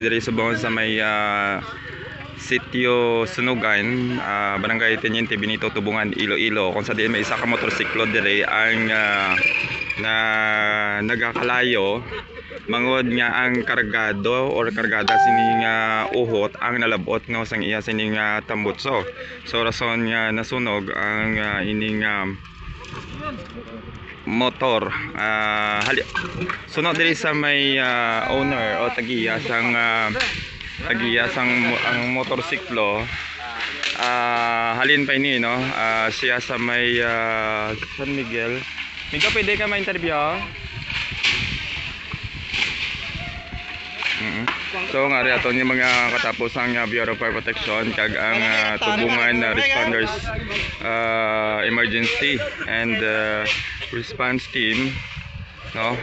Diri subong sa may sitio Sunugan, Barangay Teniente Benito, Tubungan, Iloilo, kung sa diin may isa ka motorsiklo diri ang na nagakalayo mangod nga ang kargado or kargada sining uhot ang nalabot nga sang iya sining tambutso. So rason nga nasunog ang ining motor. Sunod diri sa may owner o tagiya sang ang motorsiklo. Halin pa ini no, siya sa may San Miguel. Mika, pwede ka ma-interview? So nga rin ato yung mga katapusang Bureau of Fire Protection kag ang Tubungan Responders Emergency and Response Team, no,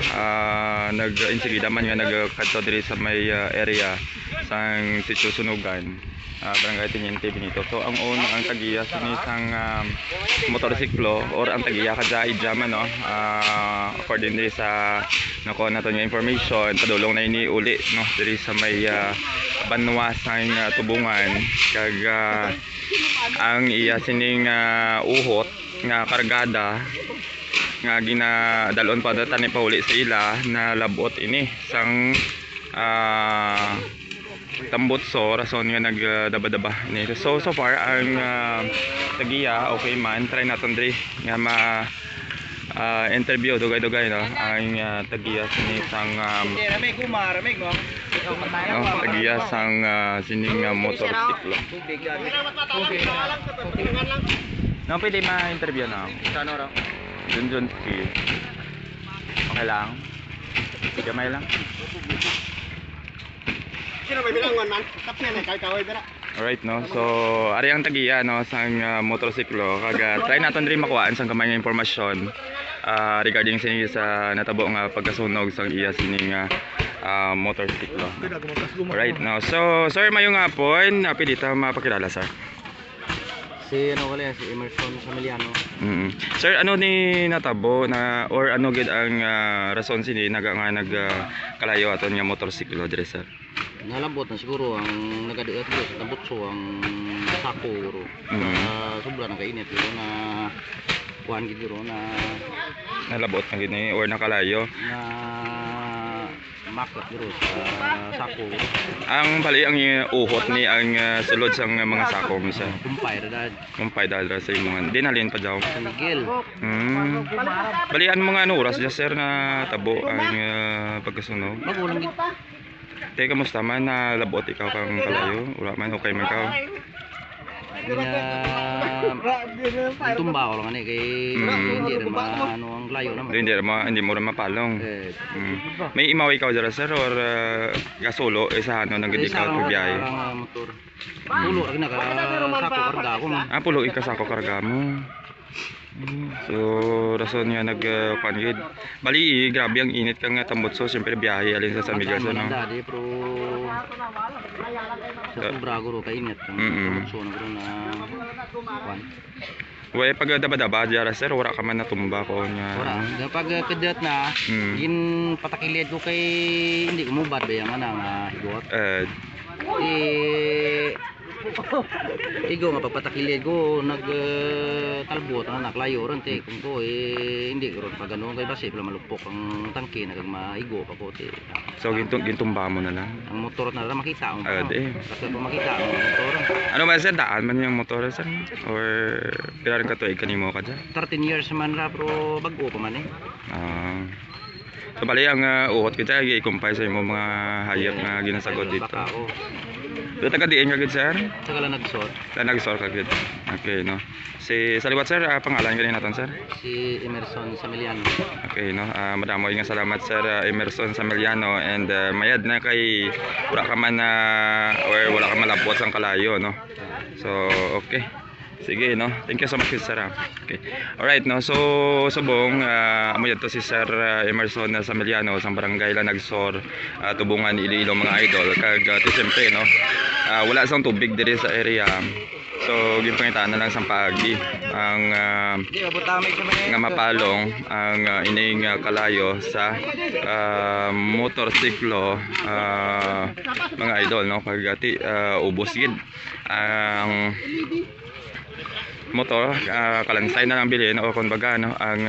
nag-insigida man nga nagkadto diri sa may area sang sitio Sunugan, Barangay Teniente Benito. So ang tagiya sini sang motorsiklo or ang tagiya kadya idyaman, no, according diri sa nakuha nato yung information, padulong na ini uli, no, diri sa may banwasang Tubungan kag ang iya sining uhot nga kargada nga ginadalon pa tani pa uli sa ila na labot ini sang tambutso, rason nga nagdaba-daba ni. So far ang tagiya okay man, try naton diri nga interview dugay-dugay, no, ang tagiya sini sang tagiya sang sining motorsiklo. No, pwede ma-interview na. Kano raw? Junjun ski. Okay lang. Gamay lang. Sino ba bilang man? Tapos na kay dira. Alright, no. So, ari ang tagiya, no, sang motorsiklo. Kag try naton diri makuhaan sang kamay nga impormasyon regarding sa natabo nga pagkasunog sang iya sining motorsiklo. Alright, no. So, sir, mayong hapon, pwede ta mapakilala, sir? Si Emerson Samiliano. Sir, ano ni natabo na or ano gid ang rason sini nagkalayo aton nga motorsiklo dire, sir? Nalambot na siguro ang nagadiat ko sa tambutso ang sako guro. Sobra na kainit guro na kuan gid guro na nalabot na gid ni or nakalayo na market guro sa sako. Ang bali ang uhot ni ang sulod sang mga sako mo, sir. Kumpay dad sa imong dinalin pa daw. San Miguel. Bali ang mga oras dya, sir, na tabo ang pagkasunog. Magulang gid. Teka, kamusta man na labot ikaw kang kalayo? Wala man, okay man ikaw? Tumba ko lang kay hindi rin ano ang layo naman. Hindi mo rin mapalong. May imaw ikaw dyan, sir, or gasolo sa ano nang gidi ka pagbiyahe? Motor. Pulo rin sako karga ko man. Pulo ikasako karga mo. So rason nga nagpanggid. Bali grabe ang init kang tambutso, siyempre biyahe alin sa San Miguel, no. Dadi pro sa sobra guro kainit ang tambutso na guro na kwan. Way pag daba-daba dira, sir, wala ka man natumba ko nya. Wala. Kapag kedat na gin patakilid ko kay hindi umubad ba yang nga higot. Igo nga pagpatakilid ko nagtalbot na naklayo ron te kung ko hindi ron pag ano kay basi pala malupok ang tangke nagmaigo pa ko te. So gintumba mo na lang ang motor na lang makita mo. Kasi kung makita ang motor. Ano man, sir, daan man yung motor, sir, or pila rin katuig kanimo ka dyan? 13 years man ra pero bago pa man So bali ang uhot kita i-compile sa imo mga hayop na ginasagot dito. Dito taga diin ka gid, sir? Taga Lanagsor. Lanagsor ka gid. Okay, no. Sa liwat, sir, pangalan ganin naton, sir? Si Emerson Samiliano. Okay, no. Madamo nga salamat, sir, Emerson Samiliano, and mayad na kay wala ka man or wala ka malabot sang kalayo, no. So okay. Sige, no. Thank you so much, sir. Okay. Alright, no. So subong amo to si Sir Emerson Samiliano sa Barangay Lanagsor, Tubungan, Iloilo, mga idol. Kag siyempre, no, wala sang tubig diri sa area. So ginpangitaan na lang sa pagi ang Di abot tamig sa mga nga mapalong ang ining kalayo sa motorsiklo, mga idol, no, kagati ubos gid ang motor, kalansay na lang bilhin o kumbaga, no, ang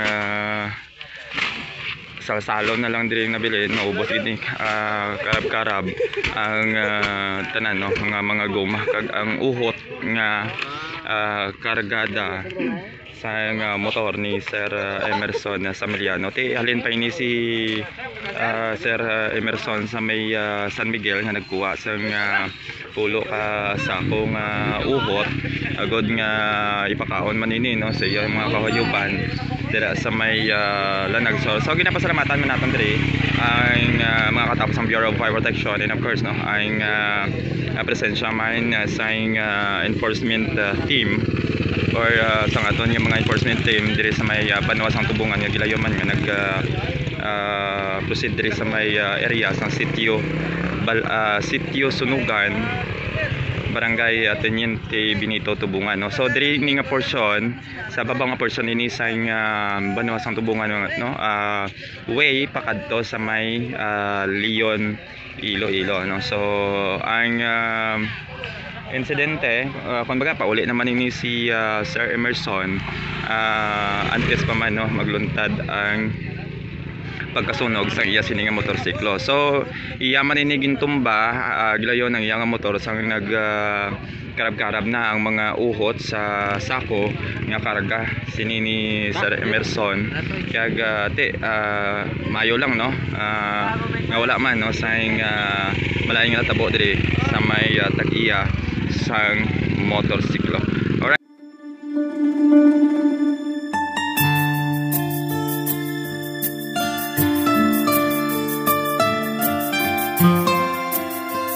sa salon na lang din nabilin, naubos gid ni karab-karab ang tanan, no, mga goma kag ang uhot nga kargada sa motor ni Sir Emerson Samiliano. Ti halin pa ini si Sir Emerson sa may San Miguel nga nagkuha sa pulo ka sa akong uhot agod nga ipakaon man ini, no, sa iyang mga kahayupan dira sa may lanag. So ginapasalamatan man naton diri ang mga katapos ng Bureau of Fire Protection, and of course, no, ang presensya man sa enforcement team or sa aton nga mga enforcement team diri sa may Banwasang Tubungan nga gilayo man nga nag proceed diri sa may area sa sitio Sunugan, Barangay Teniente Benito, Tubungan, no. So diri ni nga portion sa baba nga portion ini sa Banwasang Tubungan, no, way pakadto sa may Leon Iloilo, no. So ang insidente, kumbaga pauli naman ini si Sir Emerson, antes pa man, no, magluntad ang pagkasunog sa iya sining nga motorsiklo. So iya man ini gintumba, gilayon ang iya nga motor sang nag karab-karab na ang mga uhot sa sako nga karga sinini Sir Emerson. Kaya mayo lang, no, nga wala man, no, sang malaing natabo diri sa may tag-iya sang motorsiklo. Alright.